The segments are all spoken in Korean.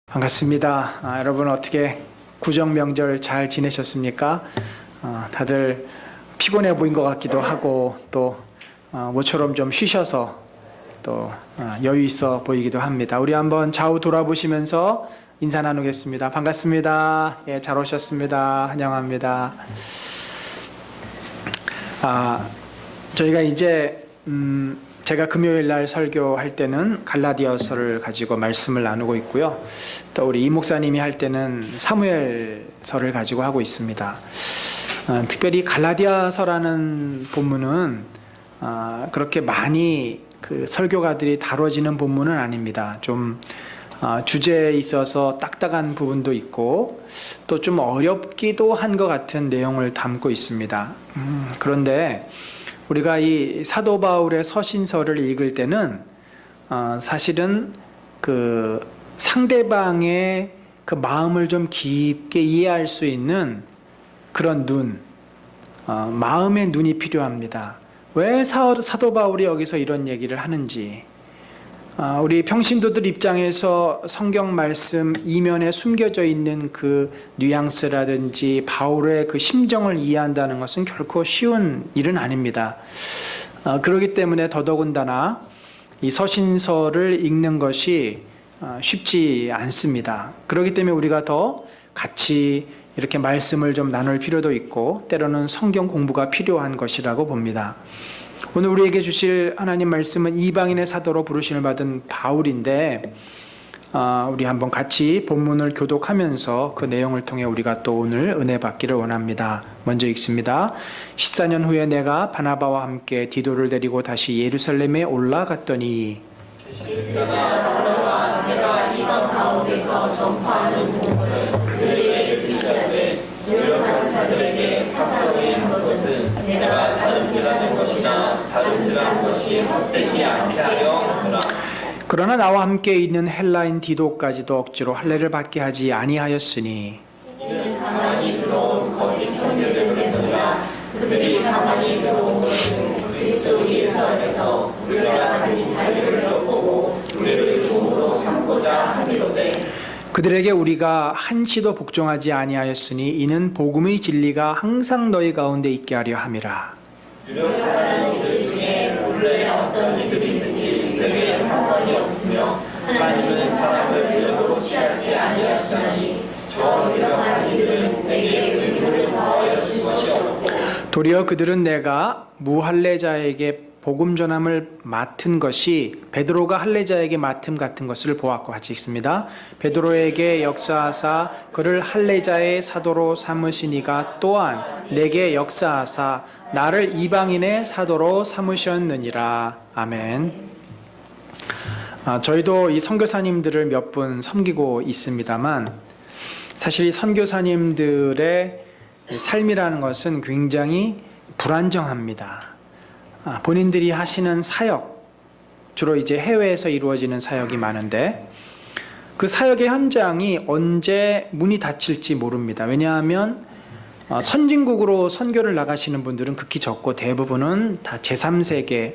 반갑습니다. 여러분 어떻게 구정 명절 잘 지내셨습니까? 다들 피곤해 보인 것 같기도 하고 또 모처럼 좀 쉬셔서 또 여유 있어 보이기도 합니다. 우리 한번 좌우 돌아보시면서 인사 나누겠습니다. 반갑습니다. 예, 잘 오셨습니다. 환영합니다. 저희가 이제 제가 금요일 날 설교할 때는 갈라디아서를 가지고 말씀을 나누고 있고요. 또 우리 이 목사님이 할 때는 사무엘서를 가지고 하고 있습니다. 특별히 갈라디아서라는 본문은 그렇게 많이 그 설교가들이 다뤄지는 본문은 아닙니다. 좀 주제에 있어서 딱딱한 부분도 있고 또 좀 어렵기도 한 것 같은 내용을 담고 있습니다. 그런데 우리가 이 사도 바울의 서신서를 읽을 때는 사실은 그 상대방의 그 마음을 좀 깊게 이해할 수 있는 그런 마음의 눈이 필요합니다. 왜 사도 바울이 여기서 이런 얘기를 하는지, 우리 평신도들 입장에서 성경 말씀 이면에 숨겨져 있는 그 뉘앙스라든지 바울의 그 심정을 이해한다는 것은 결코 쉬운 일은 아닙니다. 그렇기 때문에 더더군다나 이 서신서를 읽는 것이 쉽지 않습니다. 그렇기 때문에 우리가 더 같이 이렇게 말씀을 좀 나눌 필요도 있고 때로는 성경 공부가 필요한 것이라고 봅니다. 오늘 우리에게 주실 하나님 말씀은 이방인의 사도로 부르심을 받은 바울인데 우리 한번 같이 본문을 교독하면서 그 내용을 통해 우리가 또 오늘 은혜 받기를 원합니다. 먼저 읽습니다. 14년 후에 내가 바나바와 함께 디도를 데리고 다시 예루살렘에 올라갔더니 내가 이방 가운데서 전파하는 복음을 그들에게 지시하되 유력한 자들에게 사사로이 한 것은 내가 다름질하는 것이나 다름질한 것이 헛되지 않게 하려 하노라. 그러나 나와 함께 있는 헬라인 디도까지도 억지로 할례를 받게 하지 아니하였으니 이는 가만히 들어온 거짓 형제들 때문이라. 그들이 가만히 들어온 것은 그리스도 예수 안에서 우리가 가진 자유를 엿보고 우리를 종으로 삼고자 함이로되 그들에게 우리가 한시도 복종하지 아니하였으니 이는 복음의 진리가 항상 너희 가운데 있게 하려 함이라. 유력하다는 이들 중에 본래 어떤 이들인지 내게 상관이 없으며 하나님은 사람을 일부러 취하지 아니하시나니 저 유력한 이들은 내게 의무를 더하여 준 것이 없고 도리어 그들은 내가 무할례자에게 복음 전함을 맡은 것이 베드로가 할례자에게 맡음 같은 것을 보았고 같이 읽습니다. 베드로에게 역사하사 그를 할례자의 사도로 삼으시니가 또한 내게 역사하사 나를 이방인의 사도로 삼으셨느니라. 아멘. 저희도 이 선교사님들을 몇 분 섬기고 있습니다만 사실 이 선교사님들의 삶이라는 것은 굉장히 불안정합니다. 본인들이 하시는 사역, 주로 이제 해외에서 이루어지는 사역이 많은데 그 사역의 현장이 언제 문이 닫힐지 모릅니다. 왜냐하면 선진국으로 선교를 나가시는 분들은 극히 적고 대부분은 다 제3세계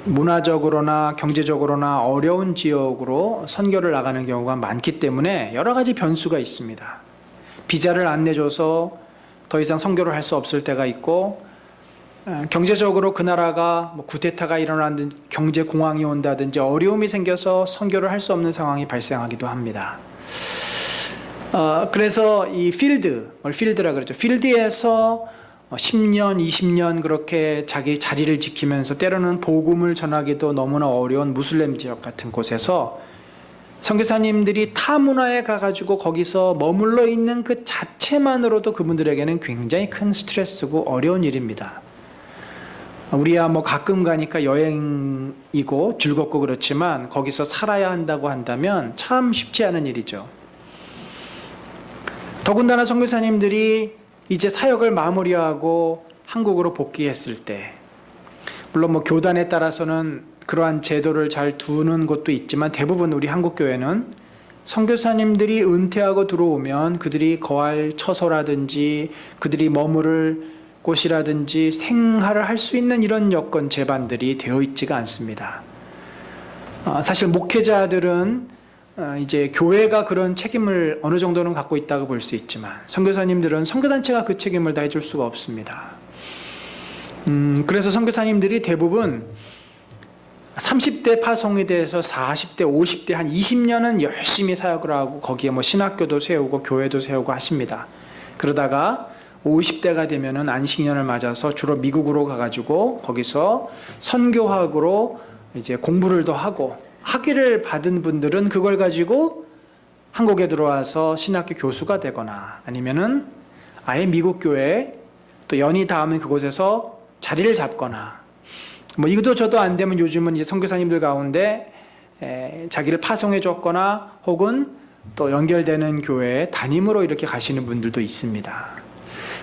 문화적으로나 경제적으로나 어려운 지역으로 선교를 나가는 경우가 많기 때문에 여러 가지 변수가 있습니다. 비자를 안 내줘서 더 이상 선교를 할 수 없을 때가 있고 경제적으로 그 나라가 쿠데타가 일어나든지 경제 공황이 온다든지 어려움이 생겨서 선교를 할 수 없는 상황이 발생하기도 합니다. 그래서 이 필드라 그러죠. 필드에서 10년, 20년 그렇게 자기 자리를 지키면서 때로는 복음을 전하기도 너무나 어려운 무슬림 지역 같은 곳에서 선교사님들이 타 문화에 가가지고 거기서 머물러 있는 그 자체만으로도 그분들에게는 굉장히 큰 스트레스고 어려운 일입니다. 우리야 가끔 가니까 여행이고 즐겁고 그렇지만 거기서 살아야 한다고 한다면 참 쉽지 않은 일이죠. 더군다나 선교사님들이 이제 사역을 마무리하고 한국으로 복귀했을 때 물론 교단에 따라서는 그러한 제도를 잘 두는 곳도 있지만 대부분 우리 한국 교회는 선교사님들이 은퇴하고 들어오면 그들이 거할 처소라든지 그들이 머무를 곳이라든지 생활을 할 수 있는 이런 여건 제반들이 되어 있지가 않습니다. 사실 목회자들은 이제 교회가 그런 책임을 어느 정도는 갖고 있다고 볼 수 있지만 선교사님들은 선교단체가 그 책임을 다 해줄 수가 없습니다. 그래서 선교사님들이 대부분 30대 파송에 대해서 40대, 50대 한 20년은 열심히 사역을 하고 거기에 뭐 신학교도 세우고 교회도 세우고 하십니다. 그러다가 50대가 되면은 안식년을 맞아서 주로 미국으로 가가지고 거기서 선교학으로 이제 공부를 더 하고 학위를 받은 분들은 그걸 가지고 한국에 들어와서 신학교 교수가 되거나 아니면은 아예 미국 교회에 또 연이 닿으면 그곳에서 자리를 잡거나 뭐 이것도 저도 안 되면 요즘은 이제 선교사님들 가운데 자기를 파송해 줬거나 혹은 또 연결되는 교회에 담임으로 이렇게 가시는 분들도 있습니다.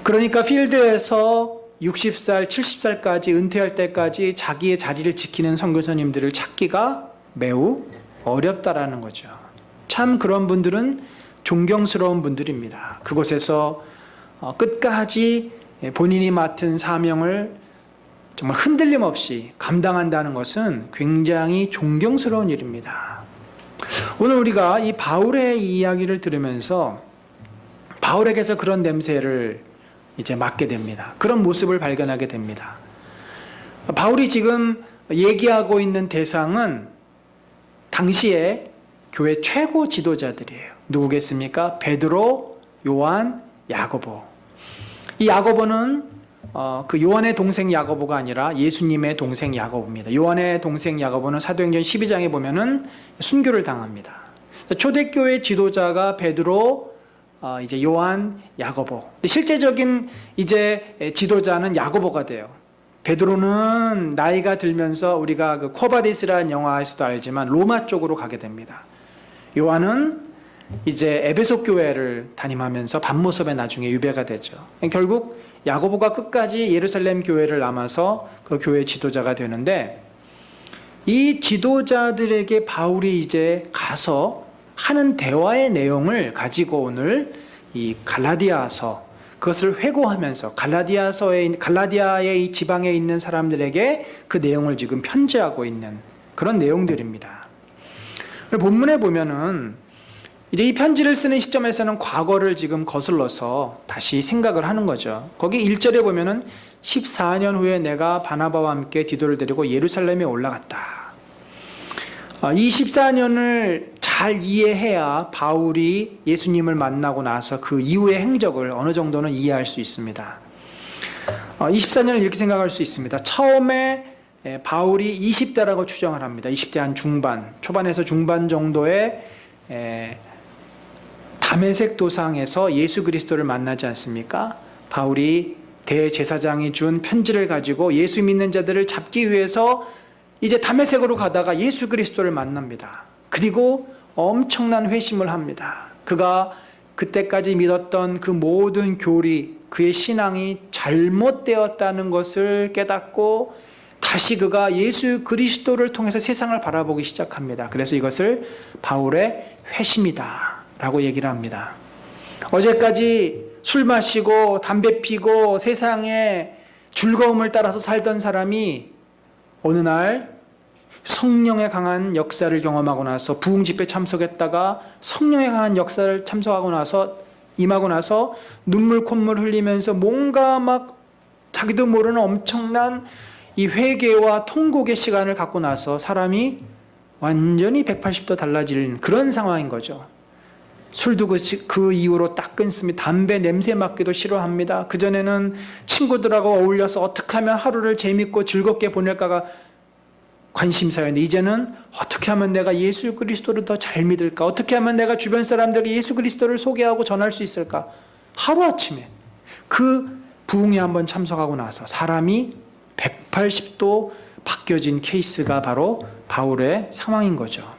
그러니까 필드에서 60살, 70살까지 은퇴할 때까지 자기의 자리를 지키는 선교사님들을 찾기가 매우 어렵다라는 거죠. 참 그런 분들은 존경스러운 분들입니다. 그곳에서 끝까지 본인이 맡은 사명을 정말 흔들림 없이 감당한다는 것은 굉장히 존경스러운 일입니다. 오늘 우리가 이 바울의 이야기를 들으면서 바울에게서 그런 냄새를 이제 맡게 됩니다. 그런 모습을 발견하게 됩니다. 바울이 지금 얘기하고 있는 대상은 당시에 교회 최고 지도자들이에요. 누구겠습니까? 베드로, 요한, 야고보. 이 야고보는 그 요한의 동생 야고보가 아니라 예수님의 동생 야고보입니다. 요한의 동생 야고보는 사도행전 12장에 보면은 순교를 당합니다. 초대교회 지도자가 베드로, 이제 요한, 야고보. 실제적인 이제 지도자는 야고보가 돼요. 베드로는 나이가 들면서 우리가 그 코바디스라는 영화에서도 알지만 로마 쪽으로 가게 됩니다. 요한은 이제 에베소 교회를 담임하면서 반모섬에 나중에 유배가 되죠. 결국 야고보가 끝까지 예루살렘 교회를 남아서 그 교회 지도자가 되는데 이 지도자들에게 바울이 이제 가서 하는 대화의 내용을 가지고 오늘 이 갈라디아서 그것을 회고하면서 갈라디아의 이 지방에 있는 사람들에게 그 내용을 지금 편지하고 있는 그런 내용들입니다. 본문에 보면은 이제 이 편지를 쓰는 시점에서는 과거를 지금 거슬러서 다시 생각을 하는 거죠. 거기 1절에 보면은 14년 후에 내가 바나바와 함께 디도를 데리고 예루살렘에 올라갔다. 이 14년을 잘 이해해야 바울이 예수님을 만나고 나서 그 이후의 행적을 어느 정도는 이해할 수 있습니다. 24년을 이렇게 생각할 수 있습니다. 처음에 바울이 20대라고 추정을 합니다. 20대 한 중반, 초반에서 중반 정도의 다메섹 도상에서 예수 그리스도를 만나지 않습니까? 바울이 대제사장이 준 편지를 가지고 예수 믿는 자들을 잡기 위해서 이제 다메섹으로 가다가 예수 그리스도를 만납니다. 그리고 엄청난 회심을 합니다. 그가 그때까지 믿었던 그 모든 교리, 그의 신앙이 잘못되었다는 것을 깨닫고 다시 그가 예수 그리스도를 통해서 세상을 바라보기 시작합니다. 그래서 이것을 바울의 회심이다 라고 얘기를 합니다. 어제까지 술 마시고 담배 피고 세상의 즐거움을 따라서 살던 사람이 어느 날 성령의 강한 역사를 경험하고 나서 부흥 집회 참석했다가 성령의 강한 역사를 임하고 나서 눈물 콧물 흘리면서 뭔가 막 자기도 모르는 엄청난 이 회개와 통곡의 시간을 갖고 나서 사람이 완전히 180도 달라지는 그런 상황인 거죠. 술도 그 이후로 딱 끊습니다. 담배 냄새 맡기도 싫어합니다. 그전에는 친구들하고 어울려서 어떻게 하면 하루를 재밌고 즐겁게 보낼까가 관심사였는데 이제는 어떻게 하면 내가 예수 그리스도를 더 잘 믿을까? 어떻게 하면 내가 주변 사람들에게 예수 그리스도를 소개하고 전할 수 있을까? 하루아침에 그 부흥에 한번 참석하고 나서 사람이 180도 바뀌어진 케이스가 바로 바울의 상황인 거죠.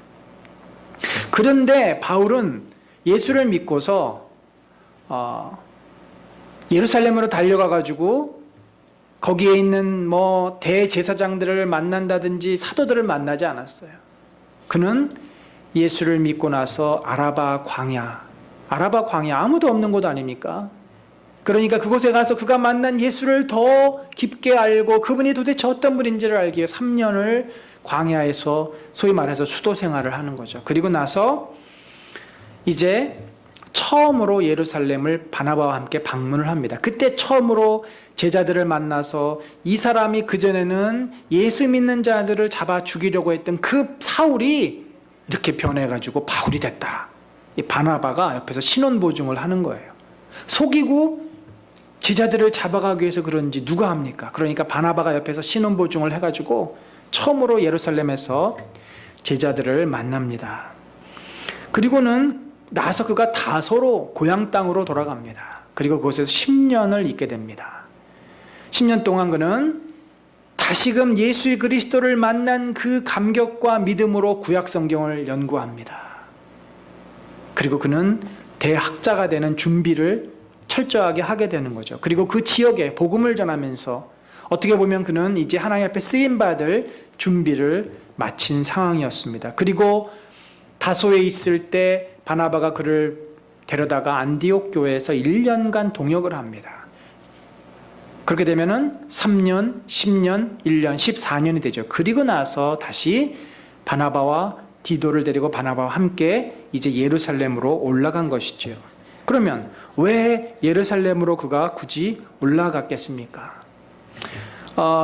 그런데 바울은 예수를 믿고서 예루살렘으로 달려가가지고 거기에 있는 뭐 대제사장들을 만난다든지 사도들을 만나지 않았어요. 그는 예수를 믿고 나서 아라바 광야 아무도 없는 곳 아닙니까? 그러니까 그곳에 가서 그가 만난 예수를 더 깊게 알고 그분이 도대체 어떤 분인지를 알기 위해 3년을 광야에서 소위 말해서 수도 생활을 하는 거죠. 그리고 나서 이제 처음으로 예루살렘을 바나바와 함께 방문을 합니다. 그때 처음으로 제자들을 만나서 이 사람이 그전에는 예수 믿는 자들을 잡아 죽이려고 했던 그 사울이 이렇게 변해가지고 바울이 됐다. 이 바나바가 옆에서 신원보증을 하는 거예요. 속이고 제자들을 잡아가기 위해서 그런지 누가 합니까? 그러니까 바나바가 옆에서 신원보증을 해가지고 처음으로 예루살렘에서 제자들을 만납니다. 그리고는 나서 그가 다소로 고향 땅으로 돌아갑니다. 그리고 그곳에서 10년을 있게 됩니다. 10년 동안 그는 다시금 예수 그리스도를 만난 그 감격과 믿음으로 구약 성경을 연구합니다. 그리고 그는 대학자가 되는 준비를 철저하게 하게 되는 거죠. 그리고 그 지역에 복음을 전하면서 어떻게 보면 그는 이제 하나님 앞에 쓰임받을 준비를 마친 상황이었습니다. 그리고 다소에 있을 때 바나바가 그를 데려다가 안디옥 교회에서 1년간 동역을 합니다. 그렇게 되면은 3년, 10년, 1년, 14년이 되죠. 그리고 나서 다시 바나바와 디도를 데리고 바나바와 함께 이제 예루살렘으로 올라간 것이죠. 그러면 왜 예루살렘으로 그가 굳이 올라갔겠습니까?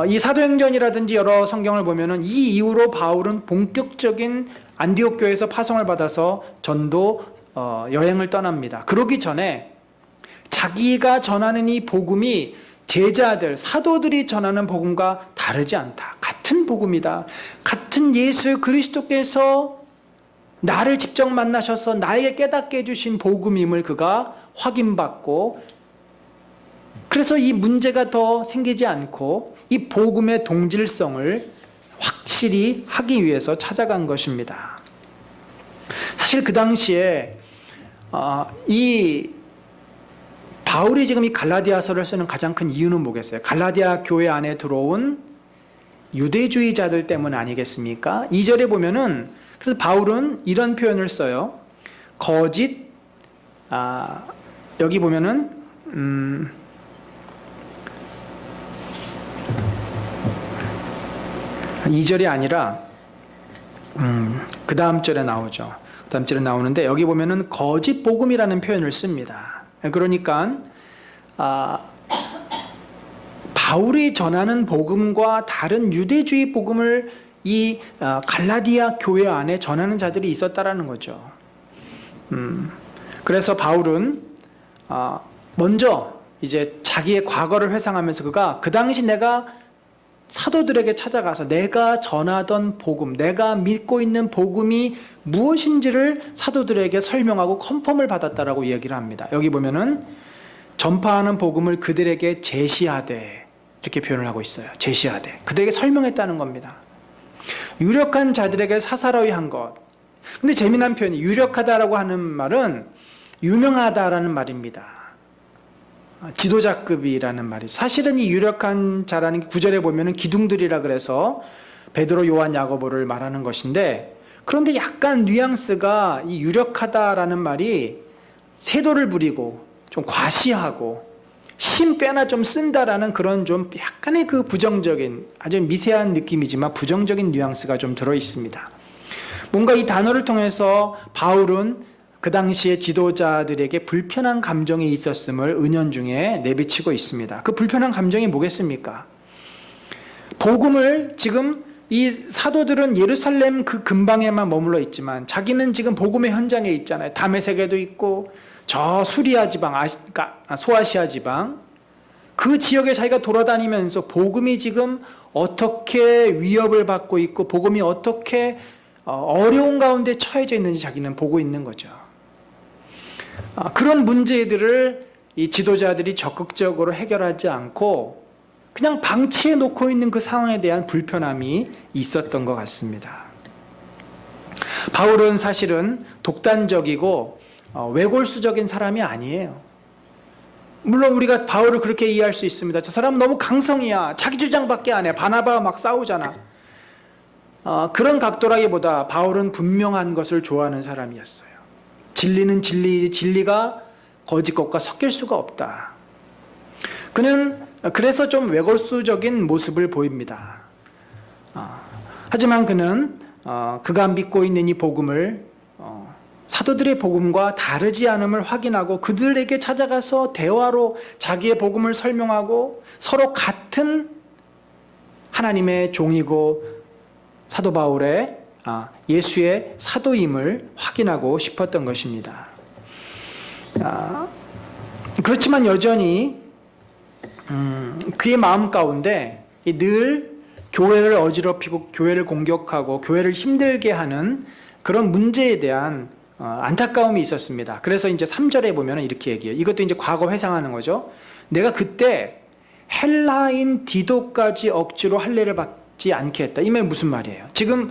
이 사도행전이라든지 여러 성경을 보면은 이 이후로 바울은 본격적인 안디옥 교회에서 파송을 받아서 전도 여행을 떠납니다. 그러기 전에 자기가 전하는 이 복음이 제자들, 사도들이 전하는 복음과 다르지 않다. 같은 복음이다. 같은 예수 그리스도께서 나를 직접 만나셔서 나에게 깨닫게 해주신 복음임을 그가 확인받고, 그래서 이 문제가 더 생기지 않고 이 복음의 동질성을 확실히 하기 위해서 찾아간 것입니다. 사실 그 당시에 이 바울이 지금 이 갈라디아서를 쓰는 가장 큰 이유는 뭐겠어요? 갈라디아 교회 안에 들어온 유대주의자들 때문 아니겠습니까? 2절에 보면은, 그래서 바울은 이런 표현을 써요. 거짓, 여기 보면은 2절이 아니라 그 다음 절에 나오죠. 그 다음 절에 나오는데 여기 보면은 거짓 복음이라는 표현을 씁니다. 그러니까 바울이 전하는 복음과 다른 유대주의 복음을 이 갈라디아 교회 안에 전하는 자들이 있었다라는 거죠. 그래서 바울은 먼저 이제 자기의 과거를 회상하면서 그가 그 당시 내가 사도들에게 찾아가서 내가 전하던 복음, 내가 믿고 있는 복음이 무엇인지를 사도들에게 설명하고 컨펌을 받았다라고 이야기를 합니다. 여기 보면은 전파하는 복음을 그들에게 제시하되, 이렇게 표현을 하고 있어요. 제시하되, 그들에게 설명했다는 겁니다. 유력한 자들에게 사사로이 한 것. 근데 재미난 표현이, 유력하다라고 하는 말은 유명하다라는 말입니다. 지도자급이라는 말이죠. 사실은 이 유력한 자라는 게 9절에 보면은 기둥들이라 그래서 베드로, 요한, 야고보를 말하는 것인데, 그런데 약간 뉘앙스가 이 유력하다라는 말이 세도를 부리고 좀 과시하고 심 빼나 좀 쓴다라는 그런 좀 약간의 그 부정적인, 아주 미세한 느낌이지만 부정적인 뉘앙스가 좀 들어 있습니다. 뭔가 이 단어를 통해서 바울은 그 당시에 지도자들에게 불편한 감정이 있었음을 은연중에 내비치고 있습니다. 그 불편한 감정이 뭐겠습니까? 복음을 지금 이 사도들은 예루살렘 그 근방에만 머물러 있지만 자기는 지금 복음의 현장에 있잖아요. 다메섹에도 있고 저 수리아 지방, 소아시아 지방, 그 지역에 자기가 돌아다니면서 복음이 지금 어떻게 위협을 받고 있고 복음이 어떻게 어려운 가운데 처해져 있는지 자기는 보고 있는 거죠. 그런 문제들을 이 지도자들이 적극적으로 해결하지 않고 그냥 방치해 놓고 있는 그 상황에 대한 불편함이 있었던 것 같습니다. 바울은 사실은 독단적이고 외골수적인 사람이 아니에요. 물론 우리가 바울을 그렇게 이해할 수 있습니다. 저 사람은 너무 강성이야. 자기 주장밖에 안 해. 바나바와 막 싸우잖아. 그런 각도라기보다 바울은 분명한 것을 좋아하는 사람이었어요. 진리는 진리가 거짓 것과 섞일 수가 없다. 그는 그래서 좀 외골수적인 모습을 보입니다. 하지만 그는 그가 믿고 있는 이 복음을 사도들의 복음과 다르지 않음을 확인하고 그들에게 찾아가서 대화로 자기의 복음을 설명하고 서로 같은 하나님의 종이고 사도 바울의 예수의 사도임을 확인하고 싶었던 것입니다. 그렇지만 여전히 그의 마음 가운데 늘 교회를 어지럽히고 교회를 공격하고 교회를 힘들게 하는 그런 문제에 대한 안타까움이 있었습니다. 그래서 이제 3절에 보면 이렇게 얘기해요. 이것도 이제 과거 회상하는 거죠. 내가 그때 헬라인 디도까지 억지로 할례를 받지 않게 했다. 이 말이 무슨 말이에요? 지금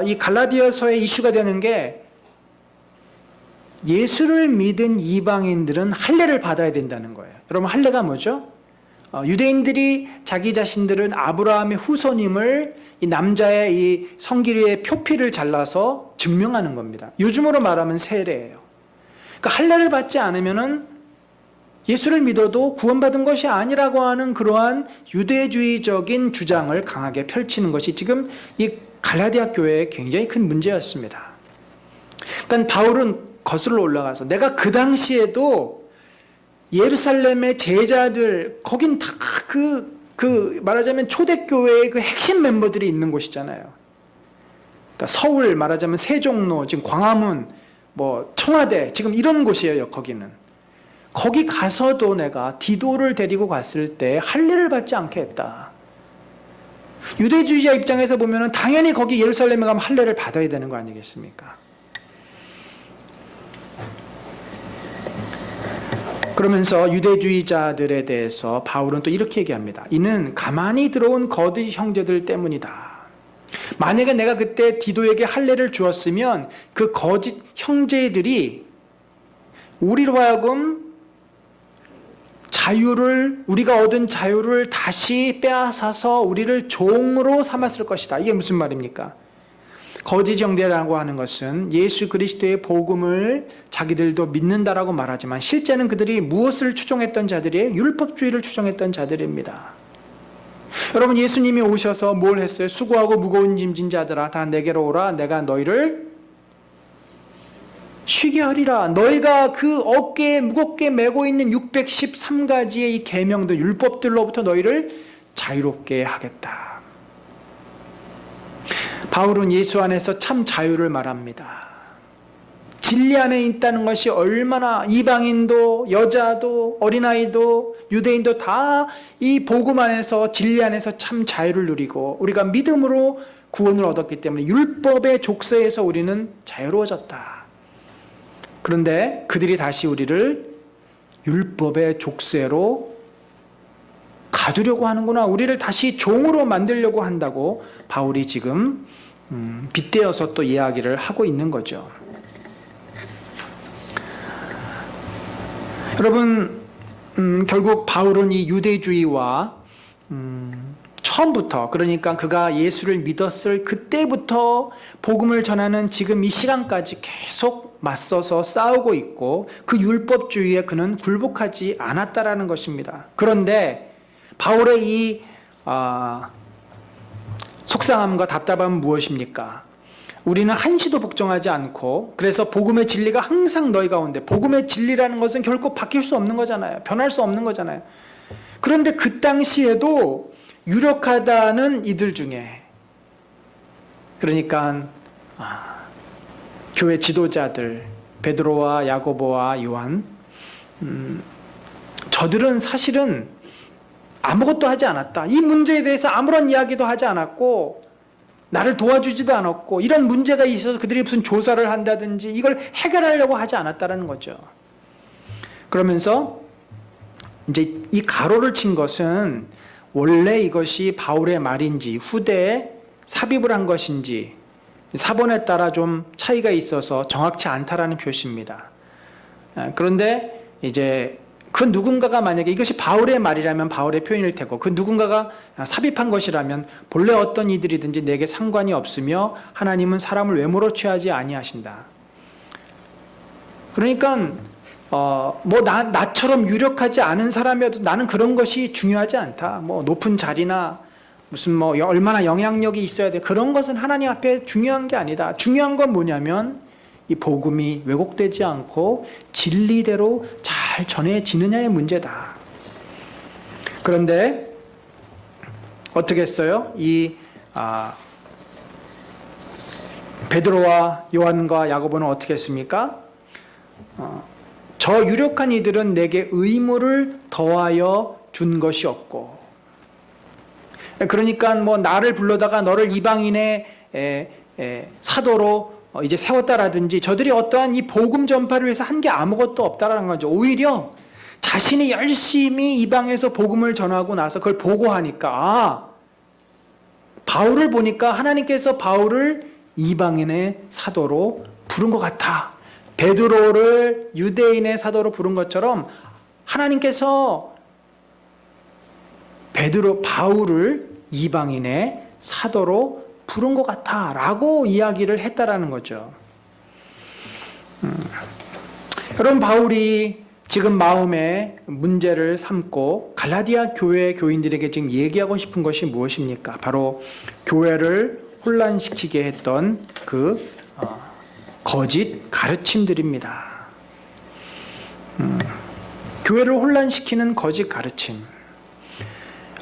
이 갈라디아서의 이슈가 되는 게 예수를 믿은 이방인들은 할례를 받아야 된다는 거예요. 여러분, 할례가 뭐죠? 유대인들이 자기 자신들은 아브라함의 후손임을 이 남자의 이 성기류의 표피를 잘라서 증명하는 겁니다. 요즘으로 말하면 세례예요. 그러니까 할례를 받지 않으면은 예수를 믿어도 구원받은 것이 아니라고 하는 그러한 유대주의적인 주장을 강하게 펼치는 것이 지금 이 갈라디아 교회의 굉장히 큰 문제였습니다. 그러니까 바울은 거슬러 올라가서 내가 그 당시에도 예루살렘의 제자들, 거긴 다 말하자면 초대교회의 그 핵심 멤버들이 있는 곳이잖아요. 그러니까 서울 말하자면 세종로, 지금 광화문, 청와대, 지금 이런 곳이에요, 거기는. 거기 가서도 내가 디도를 데리고 갔을 때 할례를 받지 않게 했다. 유대주의자 입장에서 보면 당연히 거기 예루살렘에 가면 할례를 받아야 되는 거 아니겠습니까? 그러면서 유대주의자들에 대해서 바울은 또 이렇게 얘기합니다. 이는 가만히 들어온 거짓 형제들 때문이다. 만약에 내가 그때 디도에게 할례를 주었으면 그 거짓 형제들이 우리로 하여금 우리가 얻은 자유를 다시 빼앗아서 우리를 종으로 삼았을 것이다. 이게 무슨 말입니까? 거짓 형제라고 하는 것은 예수 그리스도의 복음을 자기들도 믿는다라고 말하지만 실제는 그들이 무엇을 추종했던 자들이에요? 율법주의를 추종했던 자들입니다. 여러분, 예수님이 오셔서 뭘 했어요? 수고하고 무거운 짐진 자들아 다 내게로 오라. 내가 너희를 쉬게 하리라. 너희가 그 어깨에 무겁게 메고 있는 613가지의 이 계명들, 율법들로부터 너희를 자유롭게 하겠다. 바울은 예수 안에서 참 자유를 말합니다. 진리 안에 있다는 것이 얼마나 이방인도 여자도 어린아이도 유대인도 다 이 복음 안에서 진리 안에서 참 자유를 누리고 우리가 믿음으로 구원을 얻었기 때문에 율법의 족쇄에서 우리는 자유로워졌다. 그런데 그들이 다시 우리를 율법의 족쇄로 가두려고 하는구나. 우리를 다시 종으로 만들려고 한다고 바울이 지금 빗대어서 또 이야기를 하고 있는 거죠. 여러분, 결국 바울은 이 유대주의와 처음부터, 그러니까 그가 예수를 믿었을 그때부터 복음을 전하는 지금 이 시간까지 계속 맞서서 싸우고 있고 그 율법주의에 그는 굴복하지 않았다라는 것입니다. 그런데 바울의 이 속상함과 답답함은 무엇입니까? 우리는 한시도 복종하지 않고 그래서 복음의 진리가 항상 너희 가운데, 복음의 진리라는 것은 결코 바뀔 수 없는 거잖아요. 변할 수 없는 거잖아요. 그런데 그 당시에도 유력하다는 이들 중에, 그러니까 교회 지도자들 베드로와 야고보와 요한, 저들은 사실은 아무것도 하지 않았다. 이 문제에 대해서 아무런 이야기도 하지 않았고 나를 도와주지도 않았고 이런 문제가 있어서 그들이 무슨 조사를 한다든지 이걸 해결하려고 하지 않았다는 거죠. 그러면서 이제 이 가로를 친 것은 원래 이것이 바울의 말인지 후대에 삽입을 한 것인지 사본에 따라 좀 차이가 있어서 정확치 않다라는 표시입니다. 그런데 이제 그 누군가가 만약에 이것이 바울의 말이라면 바울의 표현일 테고 그 누군가가 삽입한 것이라면 본래 어떤 이들이든지 내게 상관이 없으며 하나님은 사람을 외모로 취하지 아니하신다. 그러니까 나처럼 유력하지 않은 사람이어도 나는 그런 것이 중요하지 않다. 높은 자리나 무슨 얼마나 영향력이 있어야 돼. 그런 것은 하나님 앞에 중요한 게 아니다. 중요한 건 뭐냐면 이 복음이 왜곡되지 않고 진리대로 잘 전해지느냐의 문제다. 그런데 어떻게 했어요? 베드로와 요한과 야고보는 어떻게 했습니까? 저 유력한 이들은 내게 의무를 더하여 준 것이 없고, 그러니까 뭐 나를 불러다가 너를 이방인의 사도로 이제 세웠다라든지 저들이 어떠한 이 복음 전파를 위해서 한 게 아무것도 없다라는 거죠. 오히려 자신이 열심히 이방에서 복음을 전하고 나서 그걸 보고하니까 바울을 보니까 하나님께서 바울을 이방인의 사도로 부른 것 같아. 베드로를 유대인의 사도로 부른 것처럼 하나님께서 바울을 이방인의 사도로 부른 것 같아 라고 이야기를 했다라는 거죠. 여러분, 바울이 지금 마음에 문제를 삼고 갈라디아 교회 교인들에게 지금 얘기하고 싶은 것이 무엇입니까? 바로 교회를 혼란시키게 했던 그 거짓 가르침들입니다. 교회를 혼란시키는 거짓 가르침.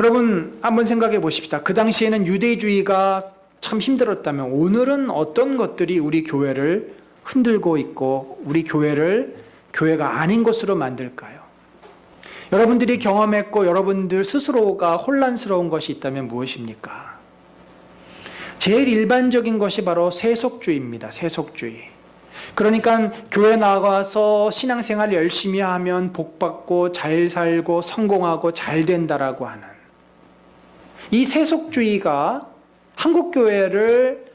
여러분, 한번 생각해 보십시다. 그 당시에는 유대주의가 참 힘들었다면 오늘은 어떤 것들이 우리 교회를 흔들고 있고 우리 교회를 교회가 아닌 것으로 만들까요? 여러분들이 경험했고 여러분들 스스로가 혼란스러운 것이 있다면 무엇입니까? 제일 일반적인 것이 바로 세속주의입니다. 세속주의. 그러니까 교회 나가서 신앙생활 열심히 하면 복받고 잘 살고 성공하고 잘 된다라고 하는 이 세속주의가 한국교회를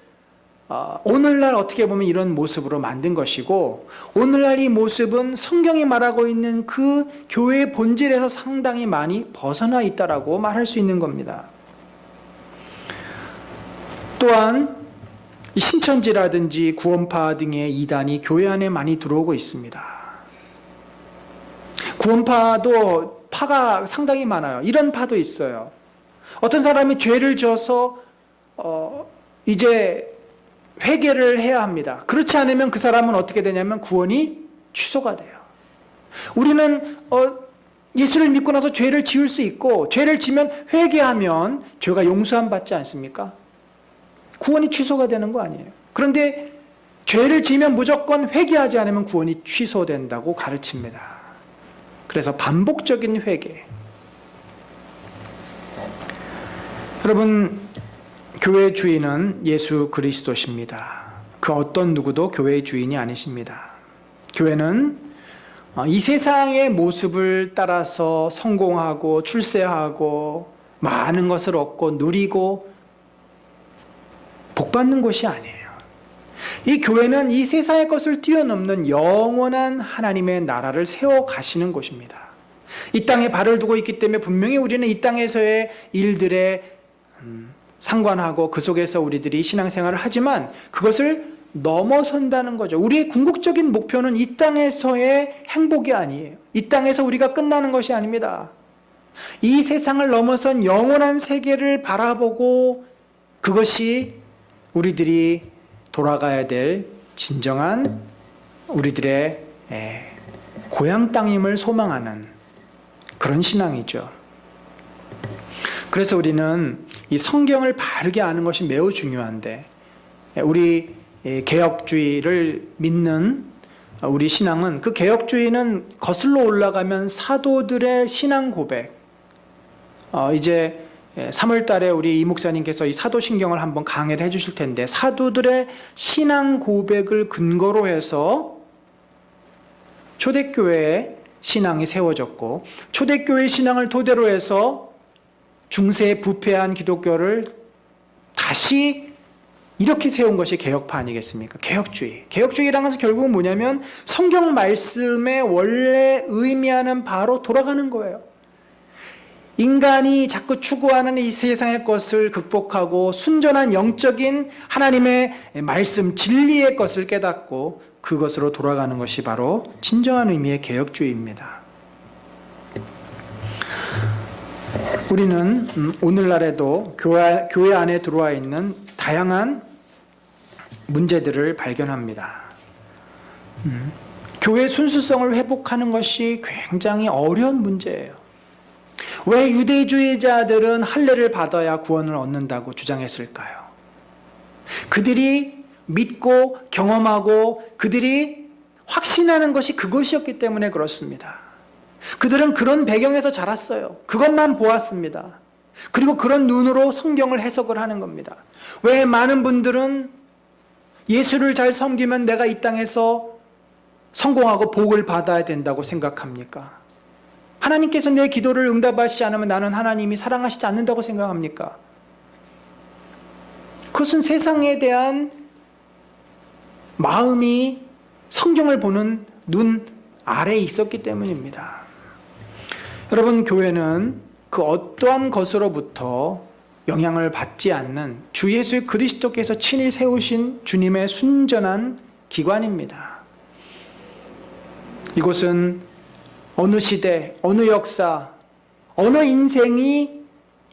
오늘날 어떻게 보면 이런 모습으로 만든 것이고, 오늘날 이 모습은 성경이 말하고 있는 그 교회의 본질에서 상당히 많이 벗어나 있다라고 말할 수 있는 겁니다. 또한 이 신천지라든지 구원파 등의 이단이 교회 안에 많이 들어오고 있습니다. 구원파도 파가 상당히 많아요. 이런 파도 있어요. 어떤 사람이 죄를 져서 이제 회개를 해야 합니다. 그렇지 않으면 그 사람은 어떻게 되냐면 구원이 취소가 돼요. 우리는 예수를 믿고 나서 죄를 지을 수 있고, 죄를 지면 회개하면 죄가 용서함 받지 않습니까? 구원이 취소가 되는 거 아니에요. 그런데 죄를 지면 무조건 회개하지 않으면 구원이 취소된다고 가르칩니다. 그래서 반복적인 회개. 여러분, 교회의 주인은 예수 그리스도십니다. 그 어떤 누구도 교회의 주인이 아니십니다. 교회는 이 세상의 모습을 따라서 성공하고 출세하고 많은 것을 얻고 누리고 복받는 곳이 아니에요. 이 교회는 이 세상의 것을 뛰어넘는 영원한 하나님의 나라를 세워 가시는 곳입니다. 이 땅에 발을 두고 있기 때문에 분명히 우리는 이 땅에서의 일들에 상관하고 그 속에서 우리들이 신앙생활을 하지만 그것을 넘어선다는 거죠. 우리의 궁극적인 목표는 이 땅에서의 행복이 아니에요. 이 땅에서 우리가 끝나는 것이 아닙니다. 이 세상을 넘어선 영원한 세계를 바라보고 그것이 우리들이 돌아가야 될 진정한 우리들의 고향 땅임을 소망하는 그런 신앙이죠. 그래서 우리는 이 성경을 바르게 아는 것이 매우 중요한데, 우리 개혁주의를 믿는 우리 신앙은, 그 개혁주의는 거슬러 올라가면 사도들의 신앙 고백, 이제 3월 달에 우리 이 목사님께서 이 사도신경을 한번 강의를 해주실 텐데, 사도들의 신앙 고백을 근거로 해서 초대교회의 신앙이 세워졌고, 초대교회의 신앙을 토대로 해서 중세에 부패한 기독교를 다시 이렇게 세운 것이 개혁파 아니겠습니까? 개혁주의. 개혁주의라는 것은 결국은 뭐냐면 성경 말씀의 원래 의미하는 바로 돌아가는 거예요. 인간이 자꾸 추구하는 이 세상의 것을 극복하고 순전한 영적인 하나님의 말씀, 진리의 것을 깨닫고 그것으로 돌아가는 것이 바로 진정한 의미의 개혁주의입니다. 우리는 오늘날에도 교회 안에 들어와 있는 다양한 문제들을 발견합니다. 교회 순수성을 회복하는 것이 굉장히 어려운 문제예요. 왜 유대주의자들은 할례를 받아야 구원을 얻는다고 주장했을까요? 그들이 믿고 경험하고 그들이 확신하는 것이 그것이었기 때문에 그렇습니다. 그들은 그런 배경에서 자랐어요. 그것만 보았습니다. 그리고 그런 눈으로 성경을 해석을 하는 겁니다. 왜 많은 분들은 예수를 잘 섬기면 내가 이 땅에서 성공하고 복을 받아야 된다고 생각합니까? 하나님께서 내 기도를 응답하시지 않으면 나는 하나님이 사랑하시지 않는다고 생각합니까? 그것은 세상에 대한 마음이 성경을 보는 눈 아래에 있었기 때문입니다. 여러분, 교회는 그 어떠한 것으로부터 영향을 받지 않는 주 예수 그리스도께서 친히 세우신 주님의 순전한 기관입니다. 이곳은 어느 시대, 어느 역사, 어느 인생이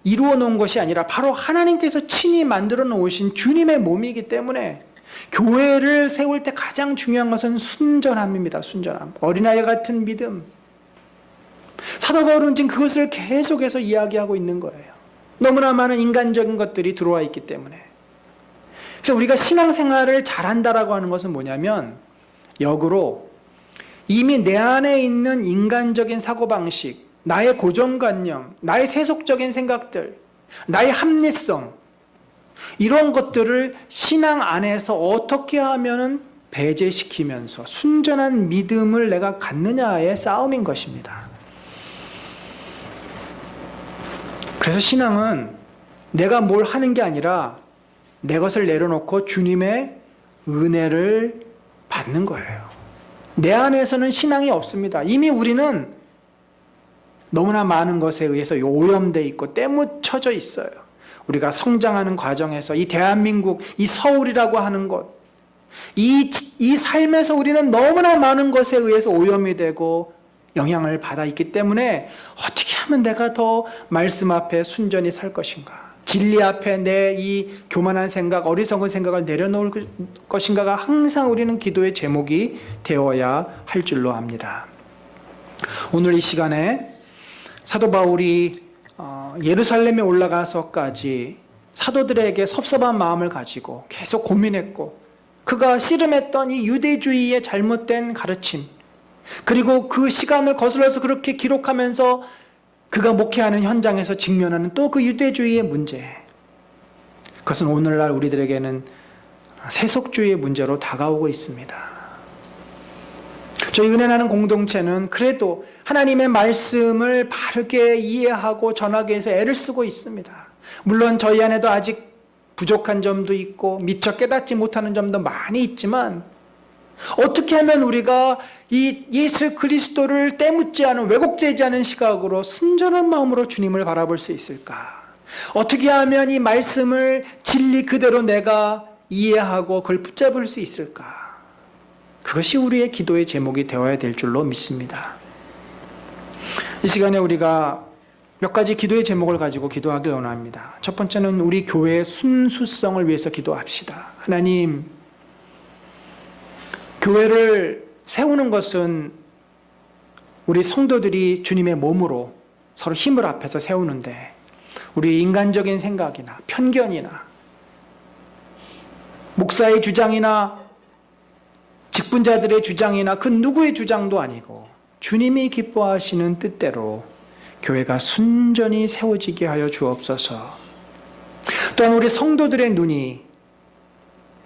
이루어 놓은 것이 아니라 바로 하나님께서 친히 만들어 놓으신 주님의 몸이기 때문에 교회를 세울 때 가장 중요한 것은 순전함입니다. 순전함. 어린아이 같은 믿음. 사도 바울은 지금 그것을 계속해서 이야기하고 있는 거예요. 너무나 많은 인간적인 것들이 들어와 있기 때문에. 그래서 우리가 신앙생활을 잘한다라고 하는 것은 뭐냐면 역으로 이미 내 안에 있는 인간적인 사고방식, 나의 고정관념, 나의 세속적인 생각들, 나의 합리성, 이런 것들을 신앙 안에서 어떻게 하면은 배제시키면서 순전한 믿음을 내가 갖느냐의 싸움인 것입니다. 그래서 신앙은 내가 뭘 하는 게 아니라 내 것을 내려놓고 주님의 은혜를 받는 거예요. 내 안에서는 신앙이 없습니다. 이미 우리는 너무나 많은 것에 의해서 오염되어 있고 때묻혀져 있어요. 우리가 성장하는 과정에서 이 대한민국, 이 서울이라고 하는 곳, 이 삶에서 우리는 너무나 많은 것에 의해서 오염이 되고 영향을 받아 있기 때문에 어떻게 하면 내가 더 말씀 앞에 순전히 살 것인가, 진리 앞에 내 이 교만한 생각, 어리석은 생각을 내려놓을 것인가가 항상 우리는 기도의 제목이 되어야 할 줄로 압니다. 오늘 이 시간에 사도 바울이 예루살렘에 올라가서까지 사도들에게 섭섭한 마음을 가지고 계속 고민했고, 그가 씨름했던 이 유대주의의 잘못된 가르침, 그리고 그 시간을 거슬러서 그렇게 기록하면서 그가 목회하는 현장에서 직면하는 또 그 유대주의의 문제, 그것은 오늘날 우리들에게는 세속주의의 문제로 다가오고 있습니다. 저희 은혜나는 공동체는 그래도 하나님의 말씀을 바르게 이해하고 전하기 위해서 애를 쓰고 있습니다. 물론 저희 안에도 아직 부족한 점도 있고 미처 깨닫지 못하는 점도 많이 있지만, 어떻게 하면 우리가 이 예수 그리스도를 때묻지 않은, 왜곡되지 않은 시각으로 순전한 마음으로 주님을 바라볼 수 있을까? 어떻게 하면 이 말씀을 진리 그대로 내가 이해하고 그걸 붙잡을 수 있을까? 그것이 우리의 기도의 제목이 되어야 될 줄로 믿습니다. 이 시간에 우리가 몇 가지 기도의 제목을 가지고 기도하길 원합니다. 첫 번째는 우리 교회의 순수성을 위해서 기도합시다. 하나님, 교회를 세우는 것은 우리 성도들이 주님의 몸으로 서로 힘을 합해서 세우는데, 우리 인간적인 생각이나 편견이나 목사의 주장이나 직분자들의 주장이나 그 누구의 주장도 아니고 주님이 기뻐하시는 뜻대로 교회가 순전히 세워지게 하여 주옵소서. 또한 우리 성도들의 눈이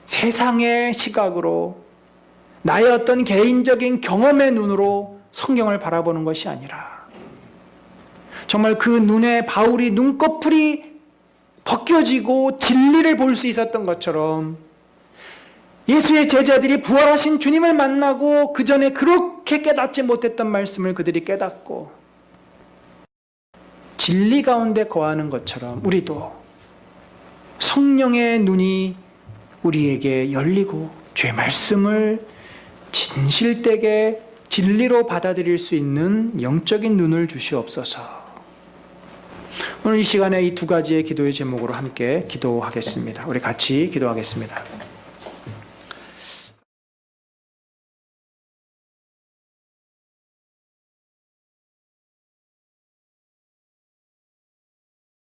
세상의 시각으로, 나의 어떤 개인적인 경험의 눈으로 성경을 바라보는 것이 아니라 정말 그 눈에 바울이 눈꺼풀이 벗겨지고 진리를 볼 수 있었던 것처럼 예수의 제자들이 부활하신 주님을 만나고 그 전에 그렇게 깨닫지 못했던 말씀을 그들이 깨닫고 진리 가운데 거하는 것처럼 우리도 성령의 눈이 우리에게 열리고 주의 말씀을 진실되게 진리로 받아들일 수 있는 영적인 눈을 주시옵소서. 오늘 이 시간에 이 두 가지의 기도의 제목으로 함께 기도하겠습니다. 우리 같이 기도하겠습니다.